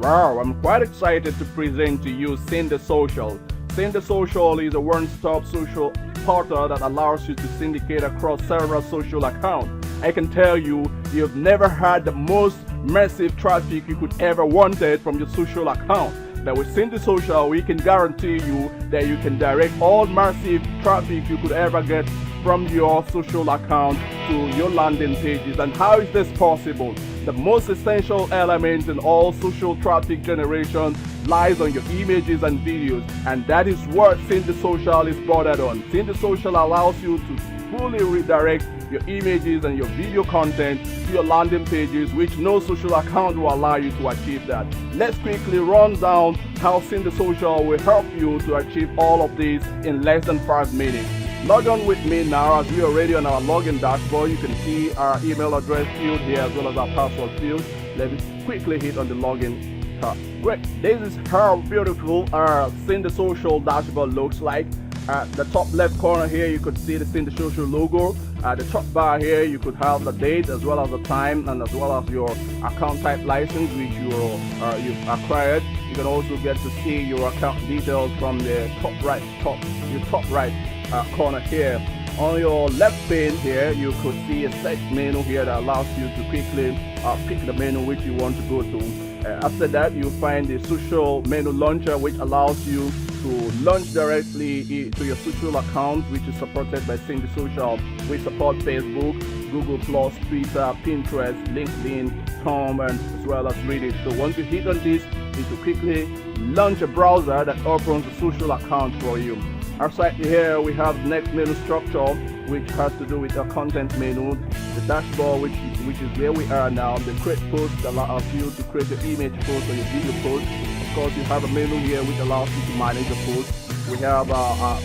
Wow, I'm quite excited to present to you Sydnsocial. Sydnsocial is a one-stop social portal that allows you to syndicate across several social accounts. I can tell you, you've never had the most massive traffic you could ever wanted from your social account. But with Sydnsocial, we can guarantee you that you can direct all massive traffic you could ever get from your social account to your landing pages. And how is this possible? The most essential element in all social traffic generation lies on your images and videos, and that is what Sydnsocial is bordered on. Sydnsocial allows you to fully redirect your images and your video content to your landing pages, which no social account will allow you to achieve that. Let's quickly run down how Sydnsocial will help you to achieve all of this in less than 5 minutes. Log on with me now, as we are already on our login dashboard. You can see our email address field here as well as our password field. Let me quickly hit on the login tab. Great. This is how beautiful our Sydnsocial dashboard looks like. At the top left corner here, you could see the Sydnsocial logo. At the top bar here, you could have the date as well as the time and as well as your account type license which you've acquired. You can also get to see your account details from the top right corner here. On your left pane here, you could see a set menu here that allows you to quickly pick the menu which you want to go to. After that, you find the social menu launcher, which allows you to launch directly to your social account, which is supported by Sydnsocial. We support Facebook, Google+, Twitter, Pinterest, LinkedIn, Tom, and as well as Reddit. So once you hit on this, it will quickly launch a browser that opens a social account for you. Outside here, we have next menu structure, which has to do with the content menu, the dashboard, which is where we are now, the create post that allows you to create your image post or your video post. Of course, you have a menu here which allows you to manage your post. We have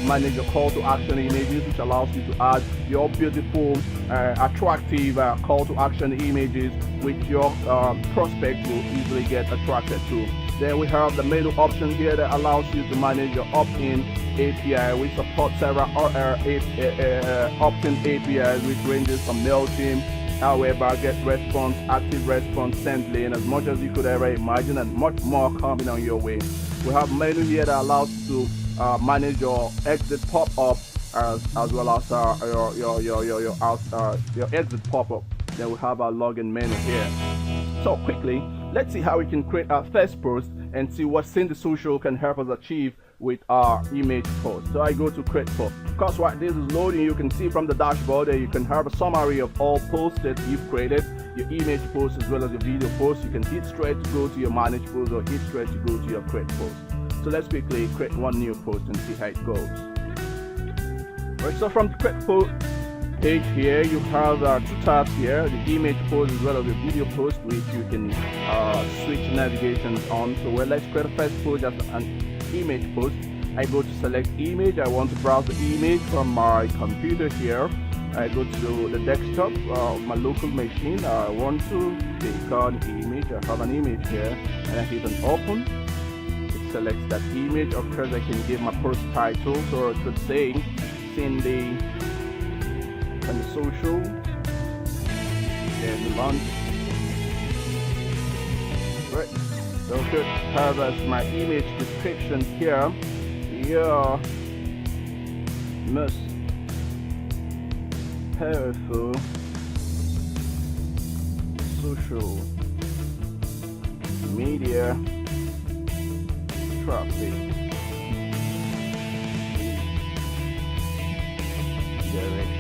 manage your call to action images, which allows you to add your beautiful, attractive call to action images, which your prospect will easily get attracted to. Then we have the menu option here that allows you to manage your opt-in API. We support several opt-in APIs, which ranges from MailChimp, However, GetResponse, ActiveResponse, SendLane, as much as you could ever imagine, and much more coming on your way. We have a menu here that allows you to manage your exit pop-up as well as your exit pop-up. Then we have our login menu here. So quickly, let's see how we can create our first post and see what Sydnsocial can help us achieve with our image post. So I go to create post. Of course, while this is loading, you can see from the dashboard that you can have a summary of all posts that you've created, your image post as well as your video post. You can hit straight to go to your manage post or hit straight to go to your create post. So let's quickly create one new post and see how it goes. Right, so from the create post page here, you have two tabs here, the image post as well as the video post, which you can switch navigations on. So let's create a first post as an image post. I go to select image. I want to browse the image from my computer here. I go to the desktop of my local machine. I want to take on image. I have an image here and I hit on open. It selects that image. Of course, I can give my post title, so it could say Cindy and social and launch. Right. So I could have as my image description here. Your most powerful social media traffic direction.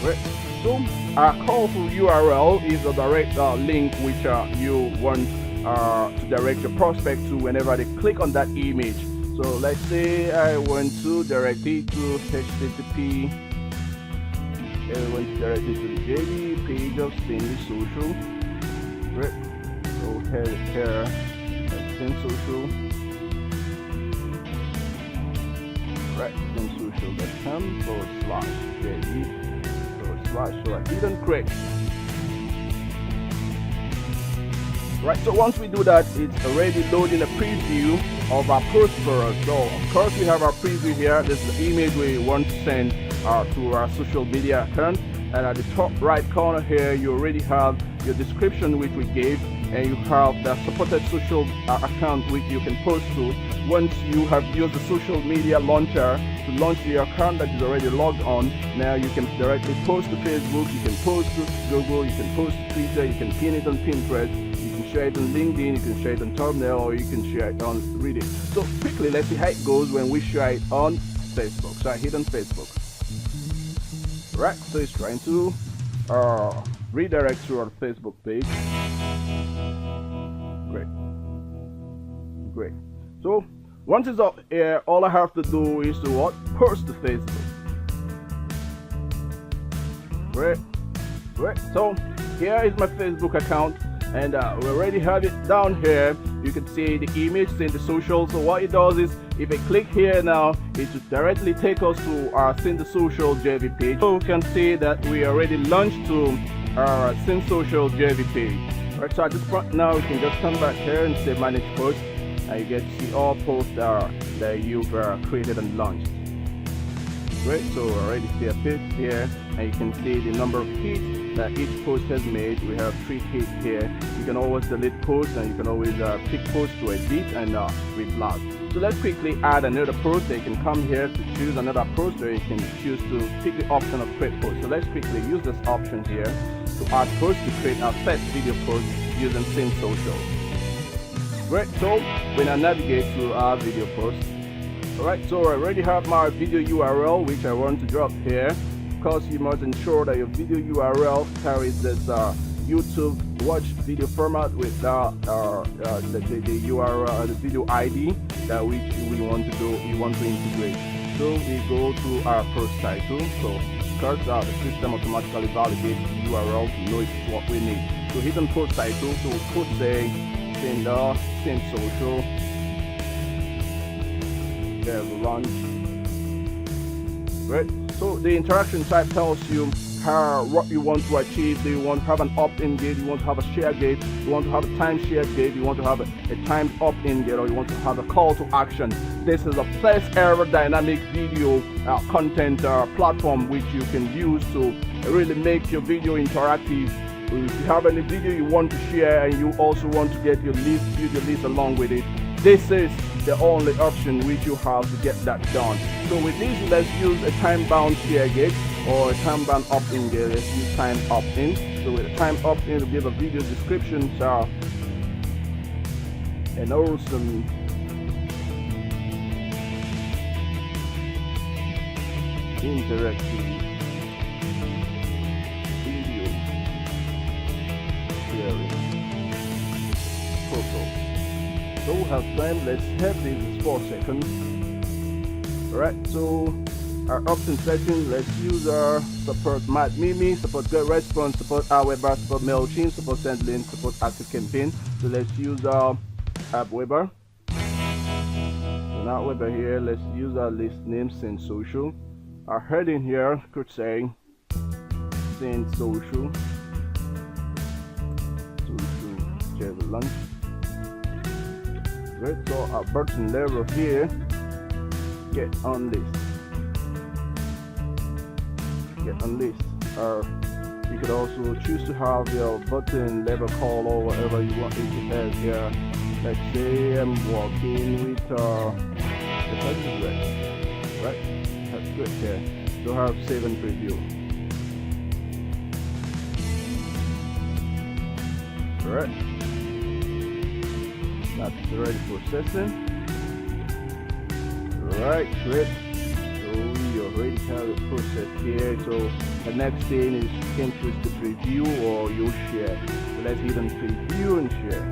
Right. So our callful URL is a direct link which you want to direct your prospect to whenever they click on that image. So let's say I want to direct it to HTTP. I want to direct it to the JD page of Sydnsocial. Right. So here Sydnsocial. Right. Sydnsocial.com/JD. So I didn't create. Right, so once we do that, it's already loading a preview of our post for us. So of course we have our preview here. This is the image we want to send to our social media account. and at the top right corner here you already have your description which we gave, and you have the supported social account which you can post to. Once you have used the social media launcher to launch your account that is already logged on, now you can directly post to Facebook, you can post to Google, you can post to Twitter, you can pin it on Pinterest, you can share it on LinkedIn, you can share it on Thumbnail, or you can share it on Reddit. So quickly, let's see how it goes when we share it on Facebook. So I hit on Facebook. Right, so it's trying to redirect to our Facebook page. Great. So once it's up here, all I have to do is to what? Post to Facebook. Great. So here is my Facebook account, and we already have it down here. You can see the image Sydnsocial. So what it does is, if I click here now, it will directly take us to our Sydnsocial JV page. So we can see that we already launched to our Sydnsocial JV page. Alright, so at this point now we can just come back here and say manage posts, and you get to see all posts that you've created and launched. Great, so we already see a page here, and you can see the number of hits that each post has made. We have 3 hits here. You can always delete posts, and you can always pick posts to edit and reblog. So let's quickly add another post. So you can come here to choose another post, or you can choose to pick the option of create post. So let's quickly use this option here to add post to create our first video post using Sydnsocial. Great, so we now navigate to our video post. Alright, so I already have my video URL which I want to drop here. Of course, you must ensure that your video URL carries this YouTube watch video format with the URL, the video ID that which we want to integrate. So we go to our post title. So because the system automatically validates the URL to know it's what we need. So hit on post title. So we'll put Sydnsocial. There's a launch. Right. So the interaction type tells you what you want to achieve. Do you want to have an opt-in gate? You want to have a share gate? You want to have a time share gate? You want to have a timed opt-in gate, or you want to have a call to action? This is a first ever dynamic video content platform which you can use to really make your video interactive. If you have any video you want to share and you also want to get your video list along with it, this is the only option which you have to get that done. So with this, let's use a time-bound share gate or a time-bound opt-in gate. Let's use time opt-in. So with a time opt-in, we'll give a video description and awesome interactive video sharing photo. So we have time, let's have this 4 seconds. Alright, so our option setting, let's use our support Mimi, support get response, support Aweber, support MailChimp, support SendLink, support ActiveCampaign. So let's use our Aweber. So now Aweber here, let's use our list name Sydnsocial. Our heading here could say Sydnsocial. Social launch. Right, so our button level here, get on list. Or you could also choose to have your button level call or whatever you want it to have here. Let's say I'm working with right? That's good here. So have save and preview. Alright. That's already processing. Alright, great. So we already have it processed here. So the next thing is you can choose to preview or you share. So let's hit on preview and share.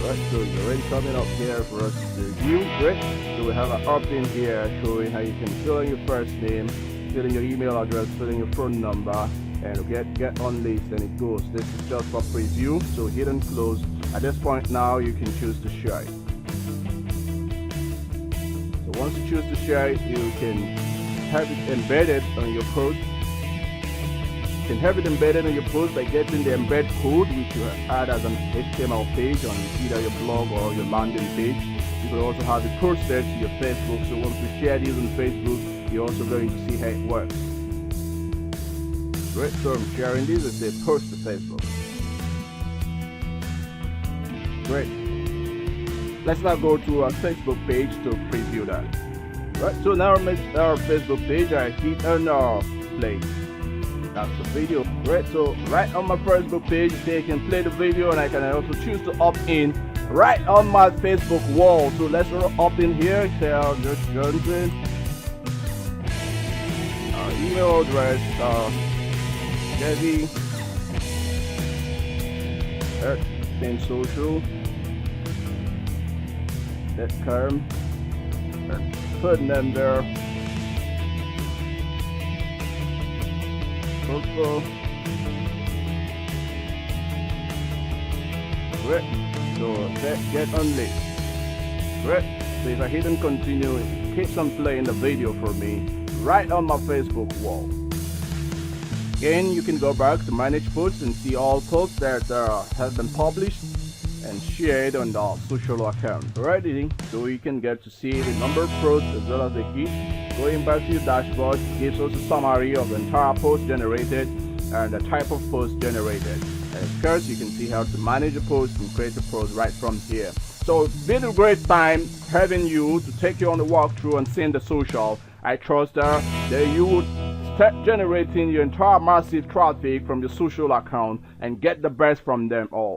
Alright, so it's already coming up here for us to review. Great. So we have an opt-in here showing how you can fill in your first name, fill in your email address, fill in your phone number, and get on list, and it goes. This is just for preview, so hit and close. At this point now you can choose to share it. So once you choose to share it, you can have it embedded on your post. You can have it embedded on your post by getting the embed code which you add as an HTML page on either your blog or your landing page. You can also have it posted to your Facebook. So once you share this on Facebook, you're also going to see how it works. Great, so I'm sharing this as a post to Facebook. Great. Let's now go to our Facebook page to preview that. Right, so now our Facebook page, I hit on play. That's the video. Right, so right on my Facebook page, they can play the video, and I can also choose to opt in right on my Facebook wall. So let's opt in here. Tell just Johnson. Our email address, Debbie at Sydnsocial.com, and put them there. Also, great. So get on list. Great. So if I hit and continue, it keeps on playing the video for me right on my Facebook wall. Again, you can go back to manage posts and see all posts that have been published and shared on the social account. Alrighty, so you can get to see the number of posts as well as the hit. Going back to your dashboard gives us a summary of the entire post generated and the type of post generated. And of course, you can see how to manage a post and create a post right from here. So it's been a great time having you to take you on the walkthrough on Sydnsocial. I trust that you would start generating your entire massive traffic from your social account and get the best from them all.